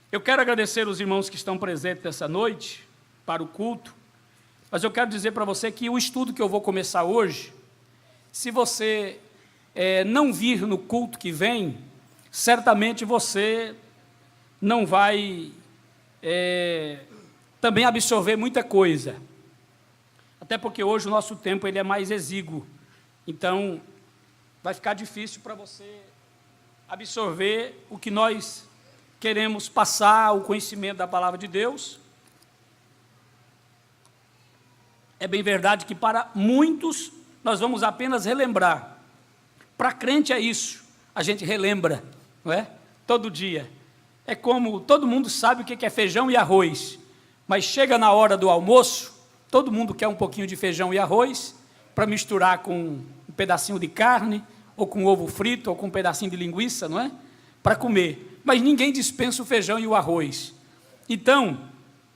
Eu quero agradecer os irmãos que estão presentes essa noite para o culto, mas eu quero dizer para você que o estudo que eu vou começar hoje, se você não vir no culto que vem, certamente você não vai também absorver muita coisa, até porque hoje o nosso tempo ele é mais exíguo, então vai ficar difícil para você absorver o que nós queremos passar, o conhecimento da palavra de Deus. É bem verdade que para muitos nós vamos apenas relembrar. Para crente é isso, a gente relembra, não é? Todo dia. É como todo mundo sabe o que é feijão e arroz, mas chega na hora do almoço, todo mundo quer um pouquinho de feijão e arroz para misturar com um pedacinho de carne, ou com ovo frito, ou com um pedacinho de linguiça, não é? Para comer. Mas ninguém dispensa o feijão e o arroz. Então,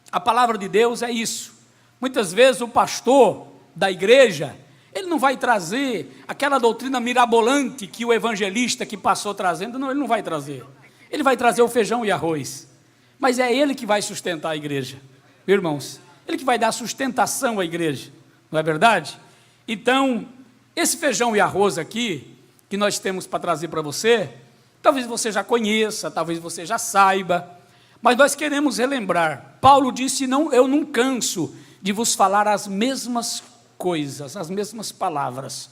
a palavra de Deus é isso. Muitas vezes o pastor da igreja, ele não vai trazer aquela doutrina mirabolante que o evangelista que passou trazendo, não, ele não vai trazer. Ele vai trazer o feijão e arroz. Mas é ele que vai sustentar a igreja, irmãos. Ele que vai dar sustentação à igreja, não é verdade? Então, esse feijão e arroz aqui, que nós temos para trazer para você, talvez você já conheça, talvez você já saiba, mas nós queremos relembrar. Paulo disse, eu não canso de vos falar as mesmas coisas, as mesmas palavras,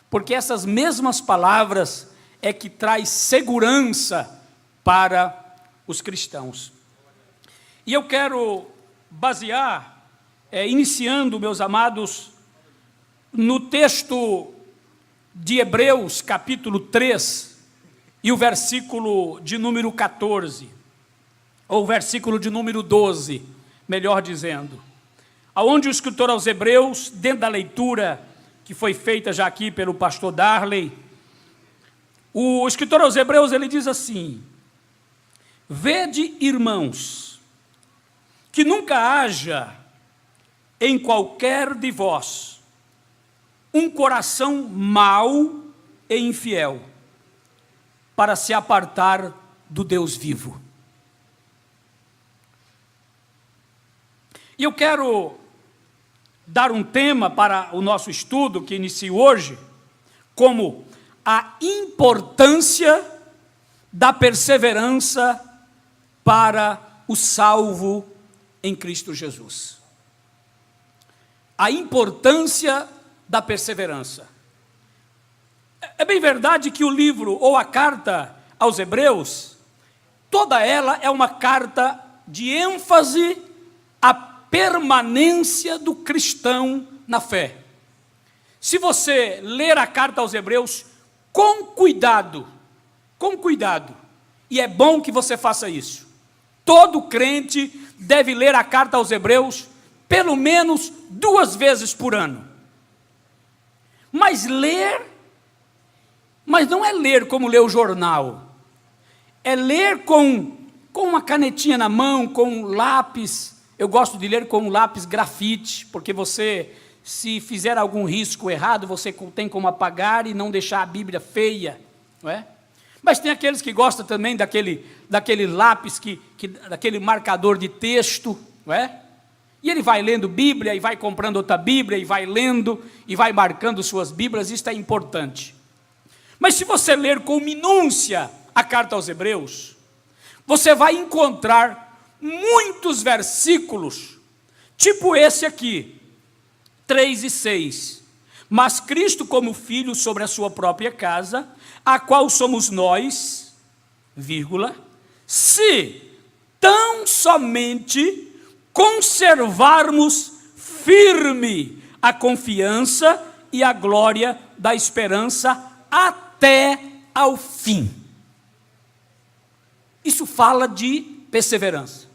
porque essas mesmas palavras é que traz segurança para os cristãos. E eu quero basear, iniciando, meus amados, no texto de Hebreus, capítulo 3, e o versículo de número 14, ou o versículo de número 12, melhor dizendo, aonde o escritor aos Hebreus, dentro da leitura que foi feita já aqui pelo pastor Darley, o escritor aos Hebreus, ele diz assim, vede, irmãos, que nunca haja em qualquer de vós um coração mau e infiel, para se apartar do Deus vivo. E eu quero dar um tema para o nosso estudo, que inicia hoje, como a importância da perseverança para o salvo em Cristo Jesus. A importância da perseverança. É bem verdade que o livro, ou a carta aos Hebreus, toda ela é uma carta de ênfase à permanência do cristão na fé. Se você ler a carta aos Hebreus com cuidado, e é bom que você faça isso, todo crente deve ler a carta aos Hebreus pelo menos 2 vezes por ano. Mas não é ler como lê o jornal, é ler com uma canetinha na mão, com um lápis. Eu gosto de ler com um lápis grafite, porque você, se fizer algum risco errado, você tem como apagar e não deixar a Bíblia feia, não é? Mas tem aqueles que gostam também daquele lápis, daquele marcador de texto, não é? E ele vai lendo Bíblia, e vai comprando outra Bíblia, e vai lendo, e vai marcando suas Bíblias, isso é importante. Mas se você ler com minúcia a carta aos Hebreus, você vai encontrar muitos versículos, tipo esse aqui, 3 e 6. Mas Cristo como Filho sobre a sua própria casa, a qual somos nós, vírgula, se tão somente conservarmos firme a confiança e a glória da esperança até ao fim. Isso fala de perseverança.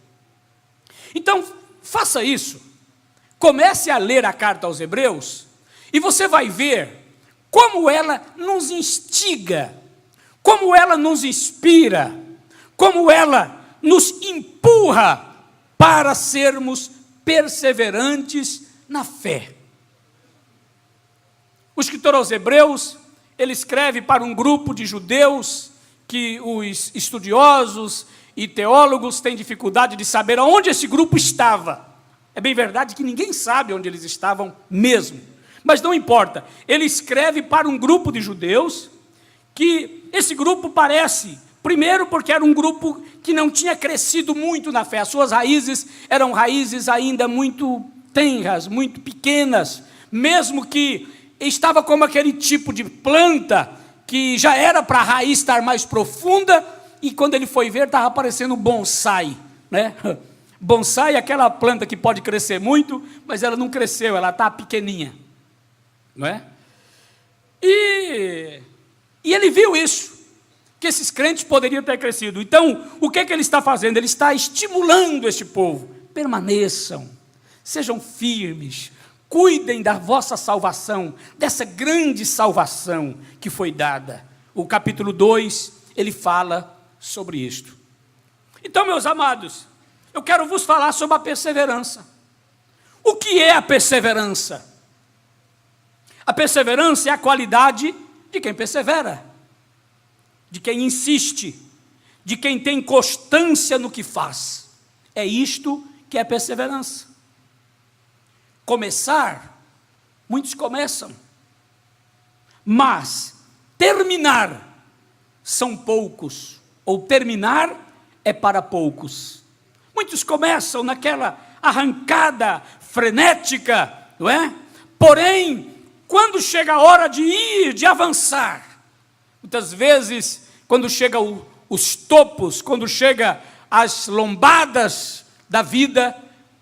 Então, faça isso. Comece a ler a carta aos Hebreus e você vai ver como ela nos instiga, como ela nos inspira, como ela nos empurra para sermos perseverantes na fé. O escritor aos Hebreus, ele escreve para um grupo de judeus que os estudiosos e teólogos têm dificuldade de saber aonde esse grupo estava. É bem verdade que ninguém sabe onde eles estavam mesmo, mas não importa. Ele escreve para um grupo de judeus, que esse grupo parece, primeiro porque era um grupo que não tinha crescido muito na fé, as suas raízes eram raízes ainda muito tenras, muito pequenas, mesmo que estava como aquele tipo de planta que já era para a raiz estar mais profunda, e quando ele foi ver, estava parecendo um bonsai, né? Bonsai é aquela planta que pode crescer muito, mas ela não cresceu, ela está pequeninha, não é? E ele viu isso, que esses crentes poderiam ter crescido. Então, o que ele está fazendo? Ele está estimulando este povo: permaneçam, sejam firmes, cuidem da vossa salvação, dessa grande salvação que foi dada. O capítulo 2, ele fala sobre isto. Então, meus amados, eu quero vos falar sobre a perseverança. O que é a perseverança? A perseverança é a qualidade de quem persevera, de quem insiste, de quem tem constância no que faz. É isto que é perseverança. Começar, muitos começam, mas terminar são poucos, ou terminar é para poucos. Muitos começam naquela arrancada frenética, não é? Porém, quando chega a hora de ir, de avançar, muitas vezes, quando chega os topos, quando chega as lombadas da vida,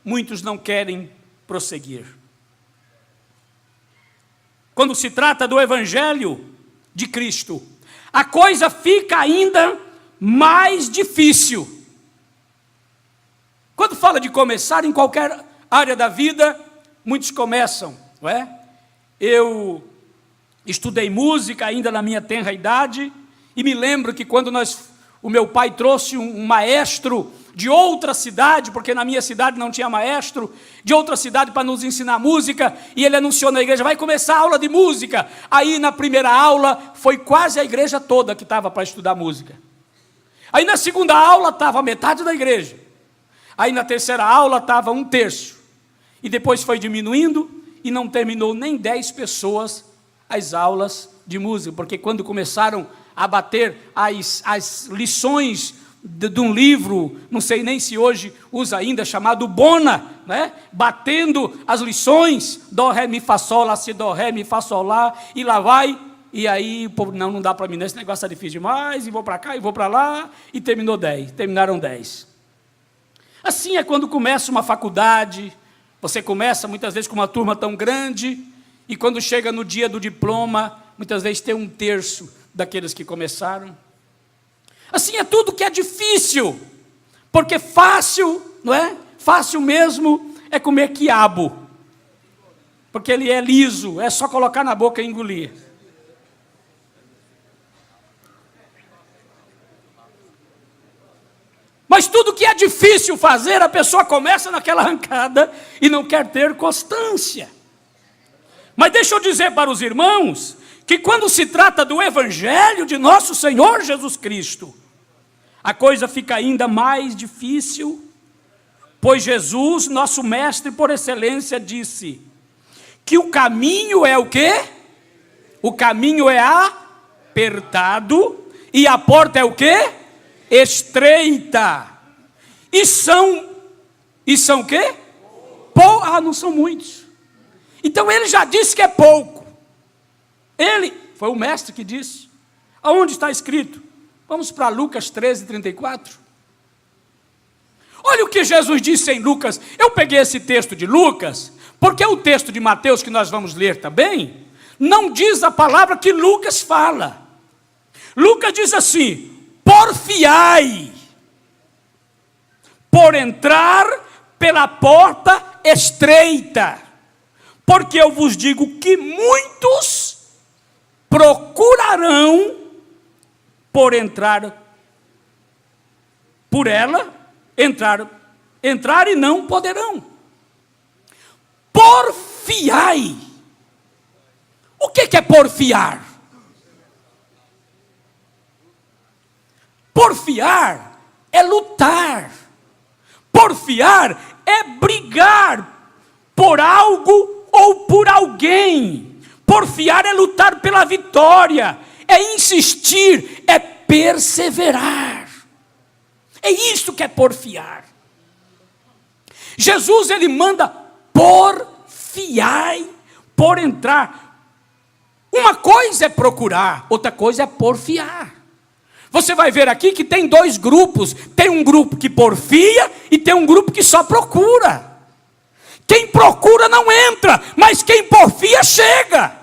muitos não querem prosseguir. Quando se trata do Evangelho de Cristo, a coisa fica ainda mais difícil. Quando fala de começar em qualquer área da vida, muitos começam, não é? Eu estudei música ainda na minha tenra idade, e me lembro que quando o meu pai trouxe um maestro de outra cidade, porque na minha cidade não tinha maestro, de outra cidade para nos ensinar música, e ele anunciou na igreja: vai começar a aula de música. Aí na primeira aula, foi quase a igreja toda que estava para estudar música. Aí na segunda aula estava metade da igreja. Aí na terceira aula estava um terço. E depois foi diminuindo, e não terminou nem 10 pessoas as aulas de música, porque quando começaram a bater as lições de um livro, não sei nem se hoje usa ainda, chamado Bona, né? Batendo as lições, dó, ré, mi, fá, sol, lá, si, dó, ré, mi, fá, sol, lá, e lá vai, e aí o povo: não dá para mim, esse negócio é difícil demais, e vou para cá, e vou para lá, e terminaram 10. Assim é quando começa uma faculdade. Você começa muitas vezes com uma turma tão grande, e quando chega no dia do diploma, muitas vezes tem um terço daqueles que começaram. Assim é tudo que é difícil, porque fácil, não é? Fácil mesmo é comer quiabo, porque ele é liso, é só colocar na boca e engolir. Mas tudo que é difícil fazer, a pessoa começa naquela arrancada e não quer ter constância. Mas deixa eu dizer para os irmãos que quando se trata do Evangelho de nosso Senhor Jesus Cristo, a coisa fica ainda mais difícil, pois Jesus, nosso mestre por excelência, disse que o caminho é o quê? O caminho é apertado e a porta é o quê? Estreita. E são o quê? Não são muitos. Então ele já disse que é pouco. Ele, foi o mestre que disse. Aonde está escrito? Vamos para Lucas 13:34. Olha o que Jesus disse em Lucas. Eu peguei esse texto de Lucas, porque o texto de Mateus, que nós vamos ler também, não diz a palavra que Lucas fala. Lucas diz assim: porfiai, por entrar pela porta estreita, porque eu vos digo que muitos procurarão por entrar por ela, entrar e não poderão. Porfiai. O que é porfiar? Porfiar é lutar. Porfiar é brigar por algo ou por alguém. Porfiar é lutar pela vitória, é insistir, é perseverar. É isso que é porfiar. Jesus, ele manda porfiai, por entrar. Uma coisa é procurar, outra coisa é porfiar. Você vai ver aqui que tem dois grupos. Tem um grupo que porfia e tem um grupo que só procura. Quem procura não entra, mas quem porfia chega.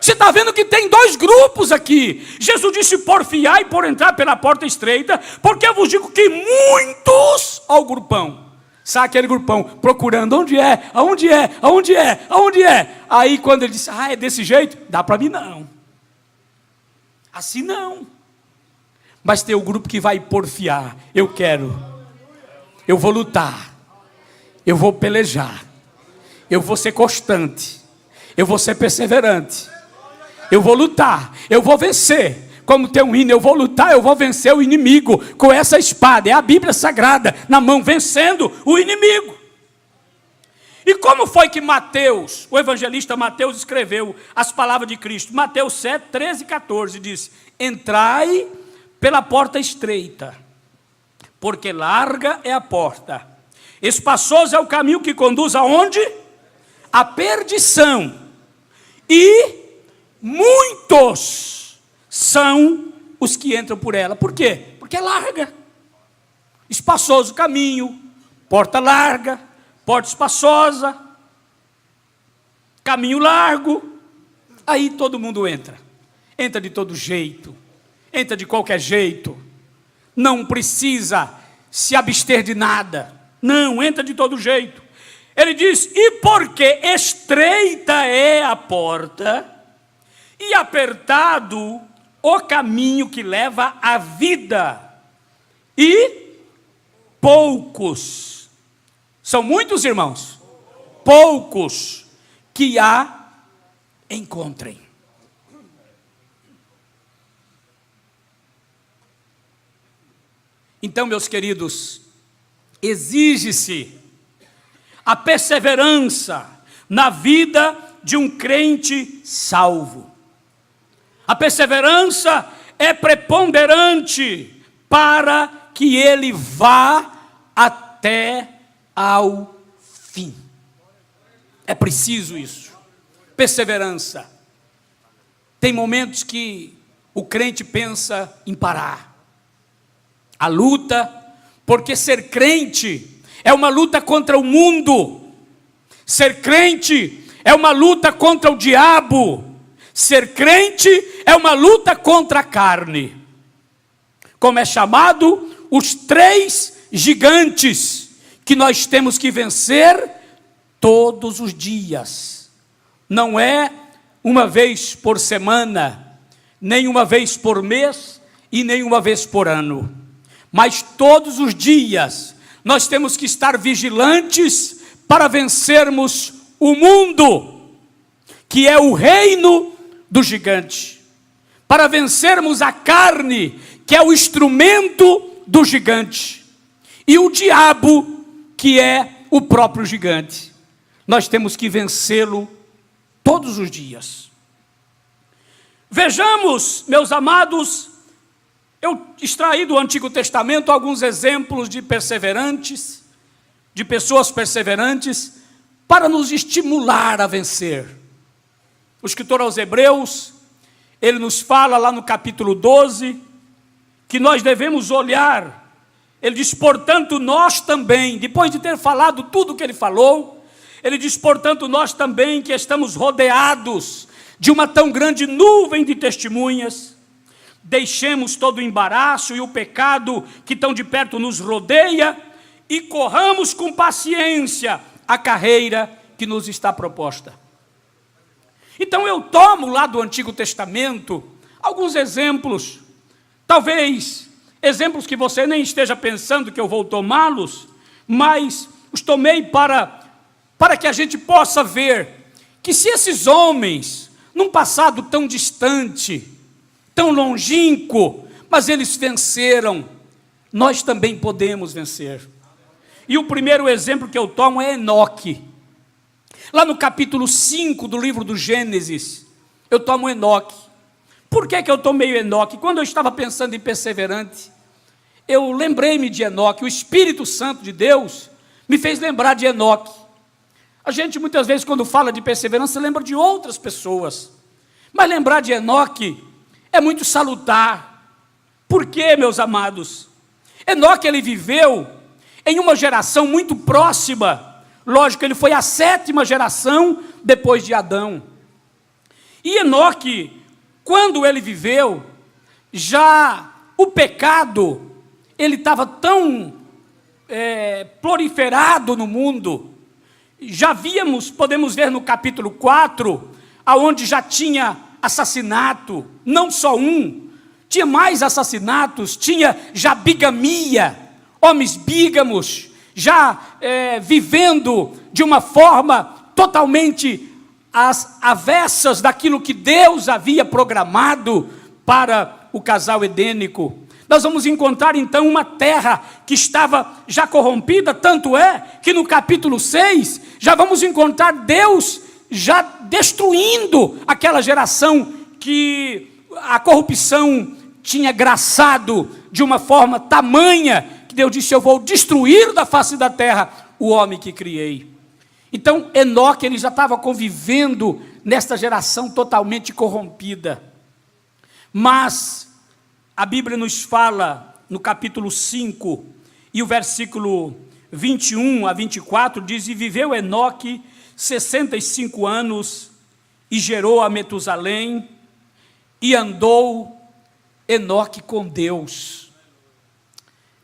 Você está vendo que tem dois grupos aqui. Jesus disse porfiai por entrar pela porta estreita, porque eu vos digo que muitos, ao grupão, sabe aquele grupão, procurando, onde é, aonde é, aonde é, aonde é. Aí quando ele disse, é desse jeito, dá para mim não. Assim não. Mas tem o grupo que vai porfiar. Eu quero, eu vou lutar, eu vou pelejar, eu vou ser constante, eu vou ser perseverante, eu vou lutar, eu vou vencer. Como tem um hino, eu vou lutar, eu vou vencer o inimigo com essa espada. É a Bíblia Sagrada na mão, vencendo o inimigo. E como foi que Mateus, o evangelista Mateus, escreveu as palavras de Cristo? Mateus 7, 13 e 14 diz: entrai pela porta estreita, porque larga é a porta, espaçoso é o caminho que conduz aonde? A perdição, e muitos são os que entram por ela. Por quê? Porque é larga, espaçoso o caminho, porta larga, porta espaçosa, caminho largo. Aí todo mundo entra. Entra de todo jeito, entra de qualquer jeito, não precisa se abster de nada, não, entra de todo jeito. Ele diz, e porque estreita é a porta, e apertado o caminho que leva à vida, e poucos, são muitos irmãos, poucos que a encontrem. Então, meus queridos, exige-se a perseverança na vida de um crente salvo. A perseverança é preponderante para que ele vá até ao fim. É preciso isso. Perseverança. Tem momentos que o crente pensa em parar. A luta, porque ser crente é uma luta contra o mundo. Ser crente é uma luta contra o diabo. Ser crente é uma luta contra a carne. Como é chamado, os 3 gigantes que nós temos que vencer todos os dias. Não é uma vez por semana, nem uma vez por mês e nem uma vez por ano. Mas todos os dias nós temos que estar vigilantes para vencermos o mundo, que é o reino do gigante. Para vencermos a carne, que é o instrumento do gigante. E o diabo, que é o próprio gigante. Nós temos que vencê-lo todos os dias. Vejamos, meus amados, eu extraí do Antigo Testamento alguns exemplos de perseverantes, de pessoas perseverantes, para nos estimular a vencer. O escritor aos Hebreus, ele nos fala lá no capítulo 12, que nós devemos olhar. Ele diz, portanto, nós também, depois de ter falado tudo o que ele falou, ele diz, portanto, nós também, que estamos rodeados de uma tão grande nuvem de testemunhas, deixemos todo o embaraço e o pecado que tão de perto nos rodeia e corramos com paciência a carreira que nos está proposta. Então eu tomo lá do Antigo Testamento alguns exemplos, talvez exemplos que você nem esteja pensando que eu vou tomá-los, mas os tomei para que a gente possa ver que se esses homens, num passado tão distante, tão longínquo, mas eles venceram. Nós também podemos vencer. E o primeiro exemplo que eu tomo é Enoque. Lá no capítulo 5 do livro do Gênesis, eu tomo Enoque. Por que eu tomei Enoque? Quando eu estava pensando em perseverante, eu lembrei-me de Enoque. O Espírito Santo de Deus me fez lembrar de Enoque. A gente muitas vezes, quando fala de perseverança, lembra de outras pessoas. Mas lembrar de Enoque é muito salutar. Por quê, meus amados? Enoque, ele viveu em uma geração muito próxima. Lógico, ele foi a 7ª geração depois de Adão. E Enoque, quando ele viveu, já o pecado, ele estava tão proliferado no mundo. Já podemos ver no capítulo 4, aonde já tinha assassinato, não só um, tinha mais assassinatos, tinha já bigamia, homens bígamos, já vivendo de uma forma totalmente às avessas daquilo que Deus havia programado para o casal edênico. Nós vamos encontrar então uma terra que estava já corrompida, tanto é que no capítulo 6, já vamos encontrar Deus já destruindo aquela geração que a corrupção tinha graçado de uma forma tamanha, que Deus disse: eu vou destruir da face da terra o homem que criei. Então Enoque, ele já estava convivendo nesta geração totalmente corrompida. Mas a Bíblia nos fala, no capítulo 5, e o versículo 21 a 24, diz: e viveu Enoque 65 anos, e gerou a Metusalém, e andou Enoque com Deus.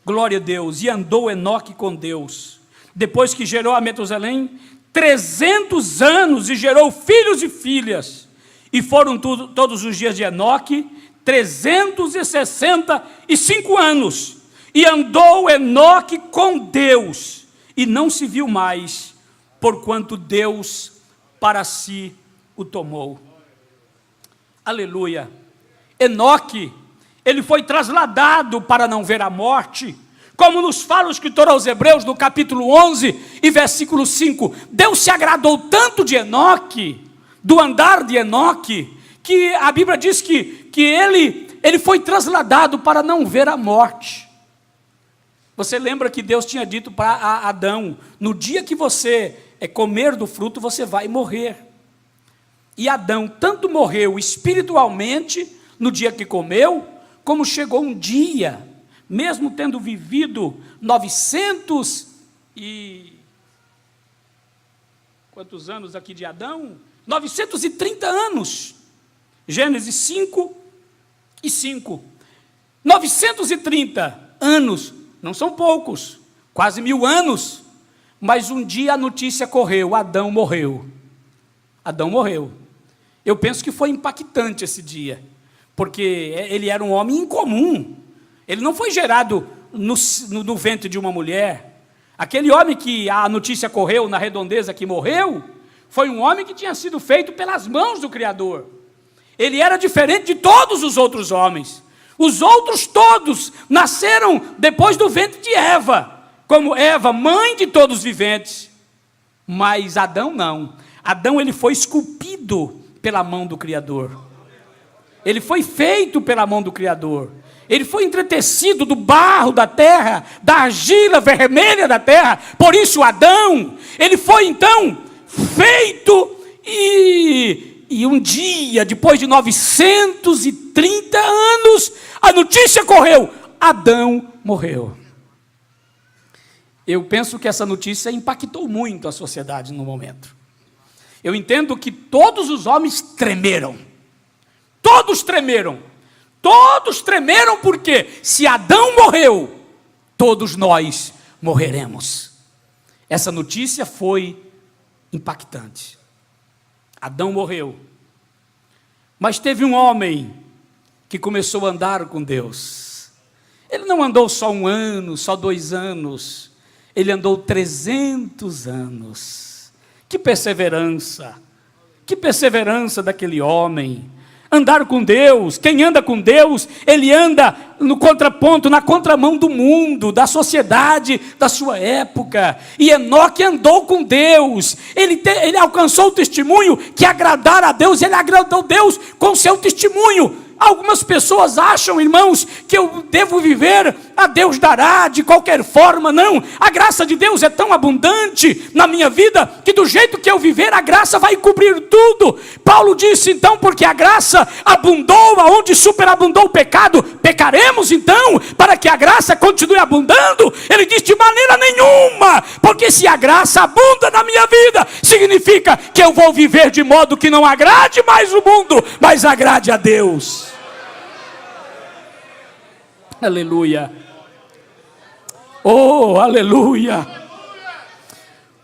Glória a Deus. E andou Enoque com Deus. Depois que gerou a Metusalém, 300 anos, e gerou filhos e filhas. E foram todos os dias de Enoque 365 anos. E andou Enoque com Deus, e não se viu mais, porquanto Deus para si o tomou. Aleluia. Enoque, ele foi trasladado para não ver a morte, como nos fala o escritor aos Hebreus, no capítulo 11 e versículo 5, Deus se agradou tanto de Enoque, do andar de Enoque, que a Bíblia diz que ele foi trasladado para não ver a morte. Você lembra que Deus tinha dito para Adão: no dia que você comer do fruto, você vai morrer. E Adão tanto morreu espiritualmente no dia que comeu, como chegou um dia, mesmo tendo vivido 900 e... quantos anos aqui de Adão? 930 anos. Gênesis 5 e 5. 930 anos, não são poucos, quase 1000 anos. Mas um dia a notícia correu: Adão morreu. Adão morreu. Eu penso que foi impactante esse dia, porque ele era um homem incomum. Ele não foi gerado no ventre de uma mulher. Aquele homem que a notícia correu na redondeza que morreu, foi um homem que tinha sido feito pelas mãos do Criador. Ele era diferente de todos os outros homens. Os outros todos nasceram depois do ventre de Eva, como Eva, mãe de todos os viventes. Mas Adão não. Adão, ele foi esculpido pela mão do Criador. Ele foi feito pela mão do Criador. Ele foi entretecido do barro da terra, da argila vermelha da terra. Por isso Adão, ele foi então feito, e um dia, depois de 930 anos, a notícia correu: Adão morreu. Eu penso que essa notícia impactou muito a sociedade no momento. Eu entendo que todos os homens tremeram. Todos tremeram. Todos tremeram, porque se Adão morreu, todos nós morreremos. Essa notícia foi impactante. Adão morreu. Mas teve um homem que começou a andar com Deus. Ele não andou só 1 ano, só 2 anos. Ele andou 300 anos. Que perseverança! Que perseverança daquele homem! Andar com Deus, quem anda com Deus, ele anda no contraponto, na contramão do mundo, da sociedade, da sua época. E Enoque andou com Deus. Ele alcançou o testemunho que agradar a Deus. Ele agradou Deus com seu testemunho. Algumas pessoas acham, irmãos, que eu devo viver, a Deus dará de qualquer forma. Não, a graça de Deus é tão abundante na minha vida, que do jeito que eu viver, a graça vai cobrir tudo. Paulo disse então, porque a graça abundou, aonde superabundou o pecado, pecaremos então, para que a graça continue abundando? Ele diz, de maneira nenhuma, porque se a graça abunda na minha vida, significa que eu vou viver de modo que não agrade mais o mundo, mas agrade a Deus. Aleluia. Oh, aleluia.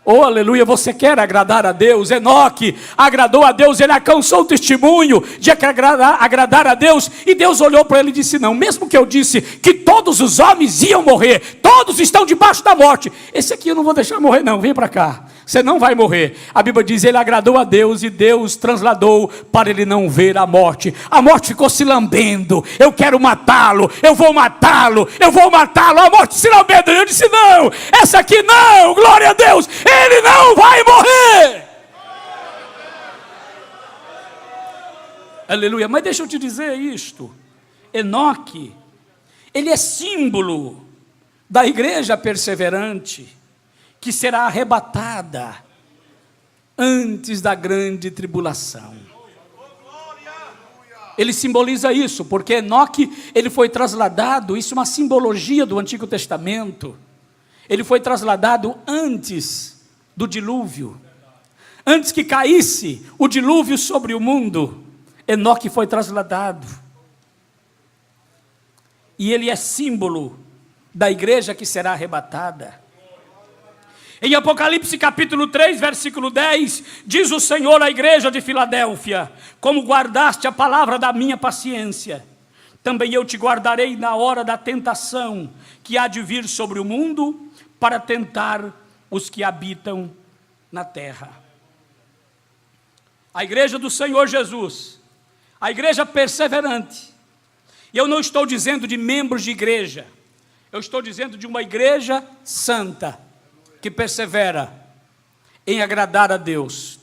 Oh, aleluia. Você quer agradar a Deus? Enoque agradou a Deus. Ele alcançou o testemunho de agradar a Deus. E Deus olhou para ele e disse, não, mesmo que eu disse que todos os homens iam morrer, todos estão debaixo da morte, esse aqui eu não vou deixar morrer não, vem para cá, você não vai morrer. A Bíblia diz, ele agradou a Deus e Deus transladou para ele não ver a morte. A morte ficou se lambendo, eu quero matá-lo, eu vou matá-lo, eu vou matá-lo. A morte se lambendo, eu disse, não, essa aqui não, glória a Deus, ele não vai morrer. Aleluia. Mas deixa eu te dizer isto, Enoque, ele é símbolo da igreja perseverante, que será arrebatada antes da grande tribulação. Ele simboliza isso, porque Enoque, ele foi trasladado, isso é uma simbologia do Antigo Testamento, ele foi trasladado antes do dilúvio, antes que caísse o dilúvio sobre o mundo, Enoque foi trasladado, e ele é símbolo da igreja que será arrebatada. Em Apocalipse capítulo 3, versículo 10, diz o Senhor à igreja de Filadélfia, como guardaste a palavra da minha paciência, também eu te guardarei na hora da tentação, que há de vir sobre o mundo, para tentar os que habitam na terra. A igreja do Senhor Jesus, a igreja perseverante, e eu não estou dizendo de membros de igreja, eu estou dizendo de uma igreja santa, que persevera em agradar a Deus.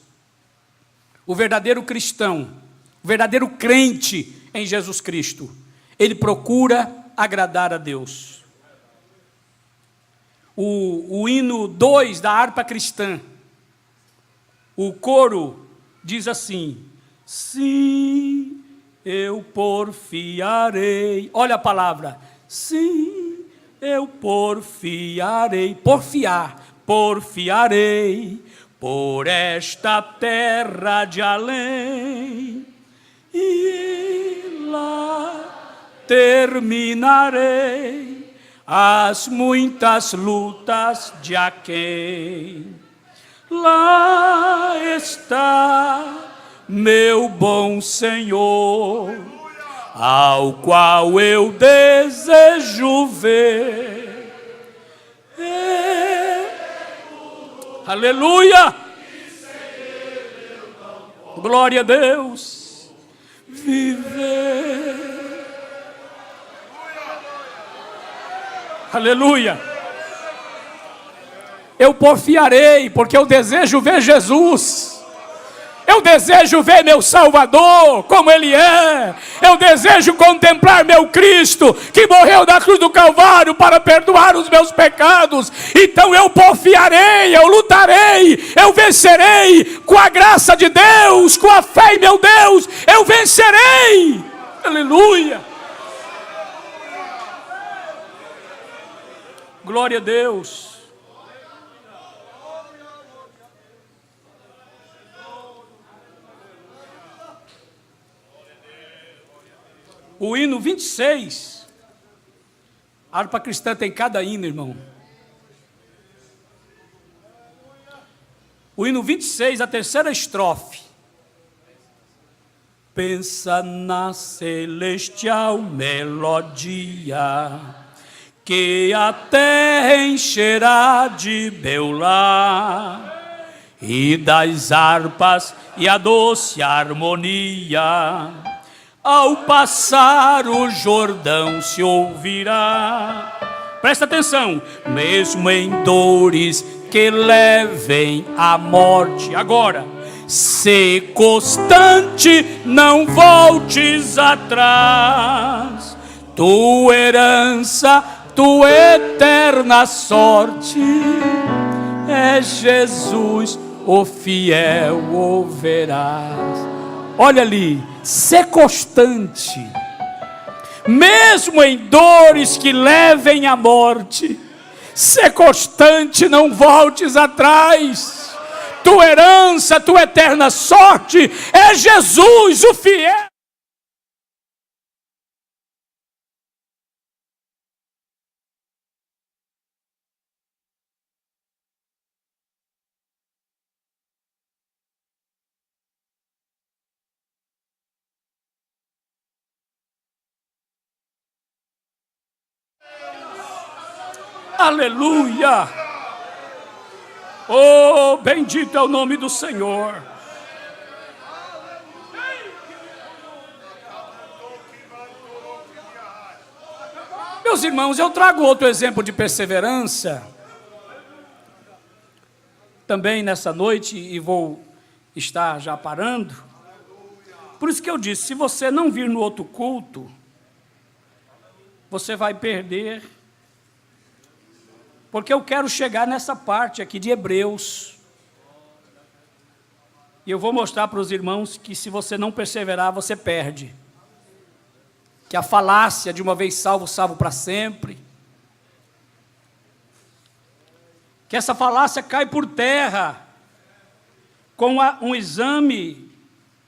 O verdadeiro cristão, o verdadeiro crente em Jesus Cristo, ele procura agradar a Deus. O hino 2 da harpa cristã, o coro diz assim, sim, eu porfiarei, olha a palavra, sim, eu porfiarei, porfiarei por esta terra de além, e lá terminarei as muitas lutas de aquém. Lá está meu bom Senhor, ao qual eu desejo ver. Aleluia! Glória a Deus! Viver. Aleluia! Eu porfiarei, porque eu desejo ver Jesus. Eu desejo ver meu Salvador, como Ele é. Eu desejo contemplar meu Cristo, que morreu na cruz do Calvário para perdoar os meus pecados. Então eu porfiarei, eu lutarei, eu vencerei, com a graça de Deus, com a fé em meu Deus, eu vencerei. Aleluia. Glória a Deus. O hino 26, a harpa cristã tem cada hino, irmão. O hino 26, a terceira estrofe. Pensa na celestial melodia, que a terra encherá de meu lar, e das harpas e a doce harmonia, ao passar o Jordão se ouvirá. Presta atenção, mesmo em dores que levem à morte. Agora, se constante, não voltes atrás. Tua herança, tua eterna sorte, é Jesus, o fiel o verás. Olha ali, ser constante, mesmo em dores que levem à morte, ser constante, não voltes atrás. Tua herança, tua eterna sorte, é Jesus, o fiel. Aleluia! Oh, bendito é o nome do Senhor. Meus irmãos, eu trago outro exemplo de perseverança também nessa noite, e vou estar já parando. Por isso que eu disse, se você não vir no outro culto, você vai perder. Porque eu quero chegar nessa parte aqui de Hebreus. E eu vou mostrar para os irmãos que se você não perseverar, você perde. Que a falácia de uma vez salvo, salvo para sempre. Que essa falácia cai por terra com um exame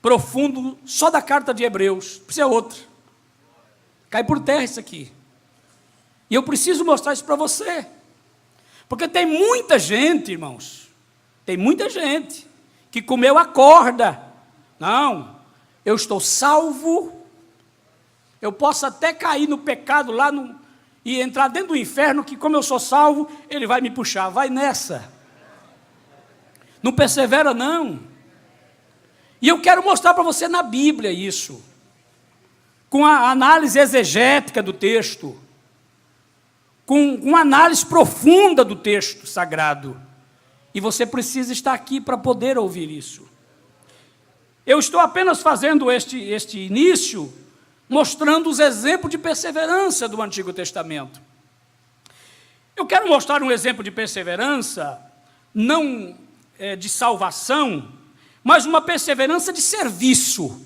profundo só da carta de Hebreus. Precisa outra. Cai por terra isso aqui. E eu preciso mostrar isso para você. Porque tem muita gente, irmãos, tem muita gente que comeu a corda. Não, eu estou salvo, eu posso até cair no pecado lá e entrar dentro do inferno, que como eu sou salvo, ele vai me puxar, vai nessa. Não persevera não. E eu quero mostrar para você na Bíblia isso, com a análise exegética do texto, com uma análise profunda do texto sagrado. E você precisa estar aqui para poder ouvir isso. Eu estou apenas fazendo este início, mostrando os exemplos de perseverança do Antigo Testamento. Eu quero mostrar um exemplo de perseverança, não de salvação, mas uma perseverança de serviço.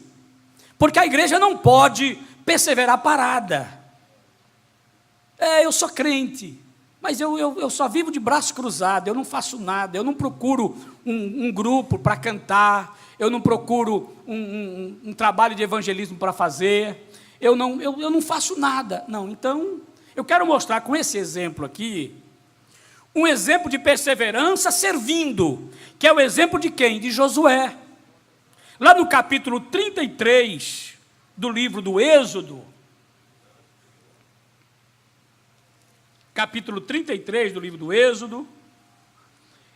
Porque a igreja não pode perseverar parada. Eu sou crente, mas eu só vivo de braço cruzado, eu não faço nada, eu não procuro um grupo para cantar, eu não procuro um trabalho de evangelismo para fazer, eu não faço nada. Não, então, eu quero mostrar com esse exemplo aqui, um exemplo de perseverança servindo, que é o exemplo de quem? De Josué. Lá no capítulo 33 do livro do Êxodo, capítulo 33 do livro do Êxodo,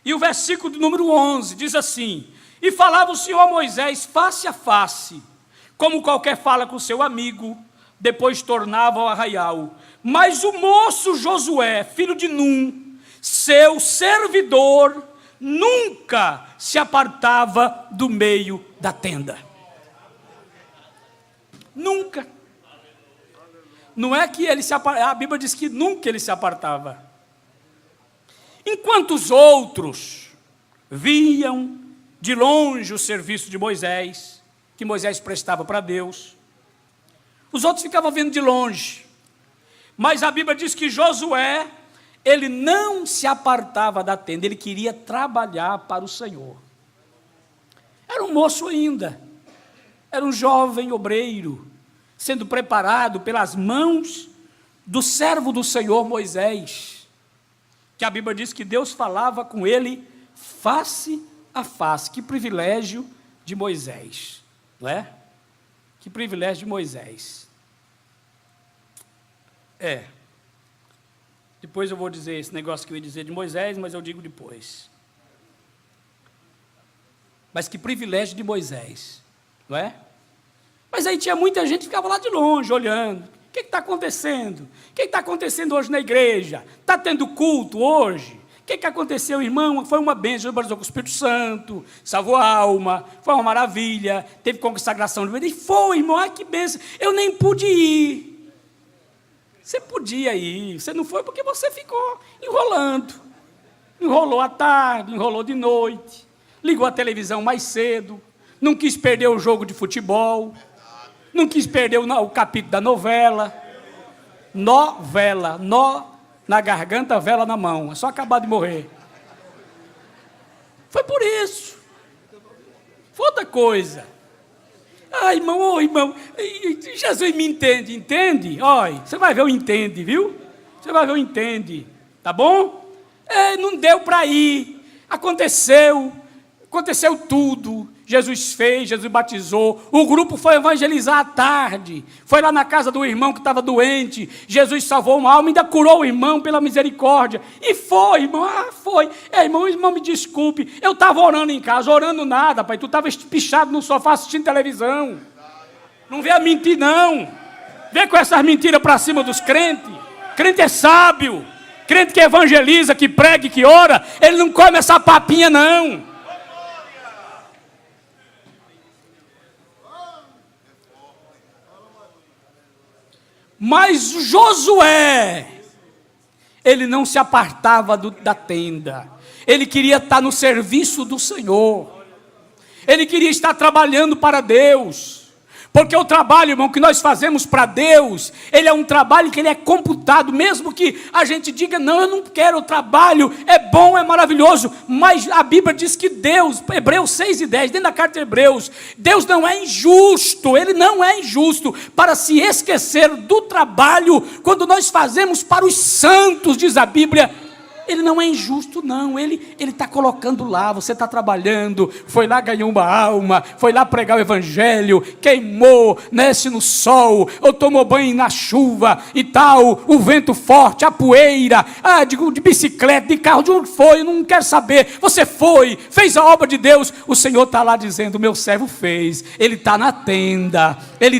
e o versículo número 11, diz assim: E falava o Senhor a Moisés face a face, como qualquer fala com seu amigo, depois tornava ao arraial. Mas o moço Josué, filho de Num, seu servidor, nunca se apartava do meio da tenda. Nunca. Não é que ele se apartava, a Bíblia diz que nunca ele se apartava. Enquanto os outros viam de longe o serviço de Moisés, que Moisés prestava para Deus, os outros ficavam vendo de longe. Mas a Bíblia diz que Josué, ele não se apartava da tenda, ele queria trabalhar para o Senhor. Era um moço ainda, era um jovem obreiro, sendo preparado pelas mãos do servo do Senhor Moisés, que a Bíblia diz que Deus falava com ele face a face. Que privilégio de Moisés, não é? Que privilégio de Moisés. Depois eu vou dizer esse negócio que eu ia dizer de Moisés, mas eu digo depois. Mas que privilégio de Moisés, não é? Mas aí tinha muita gente que ficava lá de longe, olhando. O que está acontecendo? O que está acontecendo hoje na igreja? Está tendo culto hoje? O que aconteceu, irmão? Foi uma bênção, batizou com o Espírito Santo, salvou a alma, foi uma maravilha, teve consagração de vida. E foi, irmão, ai que bênção. Eu nem pude ir. Você podia ir, você não foi porque você ficou enrolando. Enrolou à tarde, enrolou de noite, ligou a televisão mais cedo, não quis perder o jogo de futebol, não quis perder o capítulo da novela. Novela, nó na garganta, vela na mão. É só acabar de morrer. Foi por isso. Foi outra coisa. Ah, irmão, oh, irmão, Jesus me entende? Olha, você vai ver o entende, viu? Você vai ver o entende, tá bom? Não deu para ir. Aconteceu tudo. Jesus fez, Jesus batizou, o grupo foi evangelizar à tarde, foi lá na casa do irmão que estava doente, Jesus salvou uma alma, ainda curou o irmão pela misericórdia, e foi, irmão, foi, irmão, me desculpe, eu estava orando em casa, orando nada, pai, tu estava espichado no sofá assistindo televisão, não vê a mentir não, vê com essas mentiras para cima dos crentes, crente é sábio, crente que evangeliza, que prega, que ora, ele não come essa papinha não. Mas Josué, ele não se apartava da tenda, ele queria estar no serviço do Senhor, ele queria estar trabalhando para Deus, porque o trabalho, irmão, que nós fazemos para Deus, ele é um trabalho que ele é computado, mesmo que a gente diga, não, eu não quero, o trabalho é bom, é maravilhoso, mas a Bíblia diz que Deus, Hebreus 6:10, dentro da carta de Hebreus, Deus não é injusto, ele não é injusto para se esquecer do trabalho, quando nós fazemos para os santos, diz a Bíblia. Ele não é injusto não, ele está colocando lá, você está trabalhando, foi lá, ganhou uma alma, foi lá pregar o evangelho, queimou, nasce no sol, ou tomou banho na chuva e tal, o vento forte, a poeira, de bicicleta, de carro, de onde foi, eu não quero saber, você foi, fez a obra de Deus, o Senhor está lá dizendo, meu servo fez, ele está na tenda, ele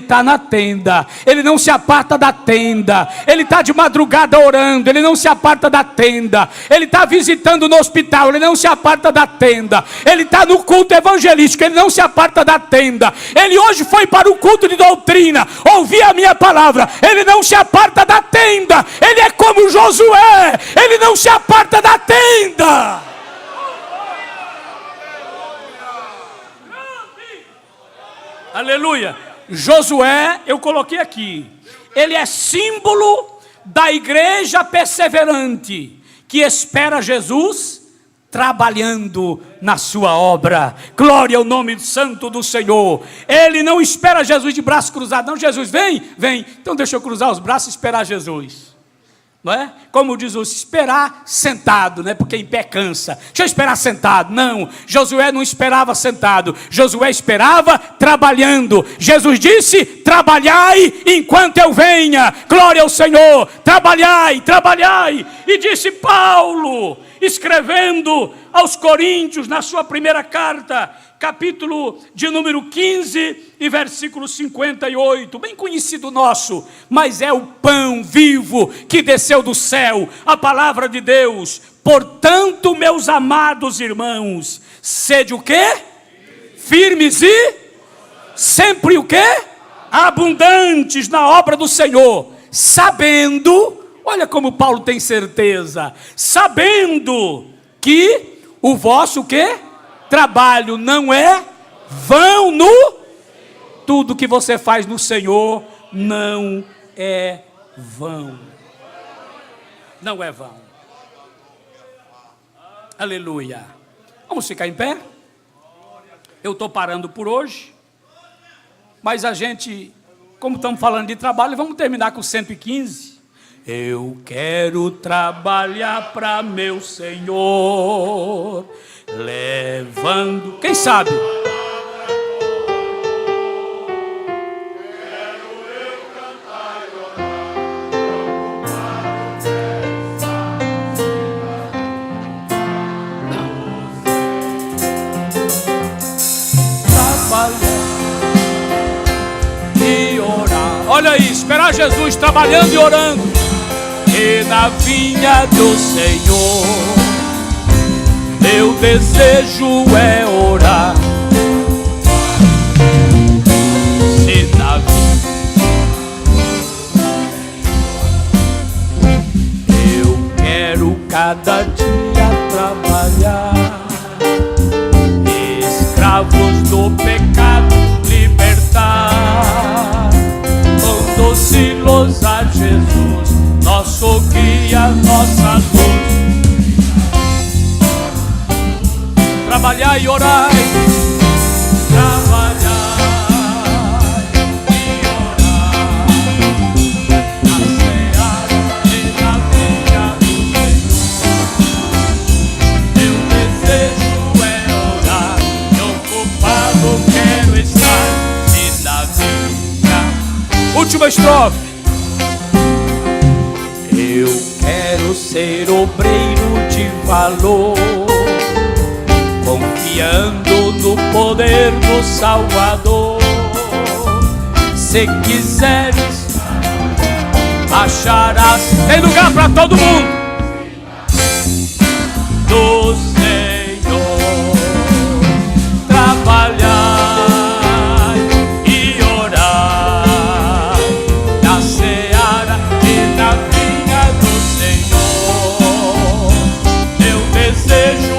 não se aparta da tenda, ele está de madrugada orando, ele não se aparta da tenda, ele está visitando no hospital, ele não se aparta da tenda, ele está no culto evangelístico, ele não se aparta da tenda, ele hoje foi para o culto de doutrina, ouvir a minha palavra, ele não se aparta da tenda, ele é como Josué, ele não se aparta da tenda. Aleluia. Josué, eu coloquei aqui, ele é símbolo da igreja perseverante, que espera Jesus trabalhando na sua obra. Glória ao nome santo do Senhor. Ele não espera Jesus de braços cruzados, não. Jesus, vem, então deixa eu cruzar os braços e esperar Jesus, não é? Como diz o esperar sentado, né? Porque em pé cansa. Deixa eu esperar sentado. Não, Josué não esperava sentado, Josué esperava trabalhando. Jesus disse, trabalhai enquanto eu venha. Glória ao Senhor, trabalhai. E disse Paulo, escrevendo aos Coríntios, na sua primeira carta, capítulo de número 15 e versículo 58, bem conhecido nosso, mas é o pão vivo que desceu do céu, a palavra de Deus. Portanto, meus amados irmãos, sede o quê? Firmes e sempre o quê? Abundantes na obra do Senhor, sabendo, olha como Paulo tem certeza, sabendo que o vosso o quê? Trabalho não é vão no... Tudo que você faz no Senhor não é vão. Não é vão. Aleluia. Vamos ficar em pé? Eu estou parando por hoje. Mas a gente, como estamos falando de trabalho, vamos terminar com 115. Eu quero trabalhar para meu Senhor, levando, quem sabe? Olha aí, esperar Jesus trabalhando e orando. E na vinha do Senhor, meu desejo é orar. Se na vinha eu quero cada dia trabalhar, escravos do pecado libertar, conduzi-los a Jesus, nosso guia, nossa luz. Trabalhar e orar, trabalhar e orar, na seara e na vinha do Senhor. Meu desejo é orar, e ocupado quero estar, e na vinha. Última estrofe. Eu quero ser obreiro de valor, confiando no poder do Salvador. Se quiseres, acharás. Tem lugar para todo mundo. Do Senhor, trabalhar e orar, na seara e na vinha do Senhor. Meu desejo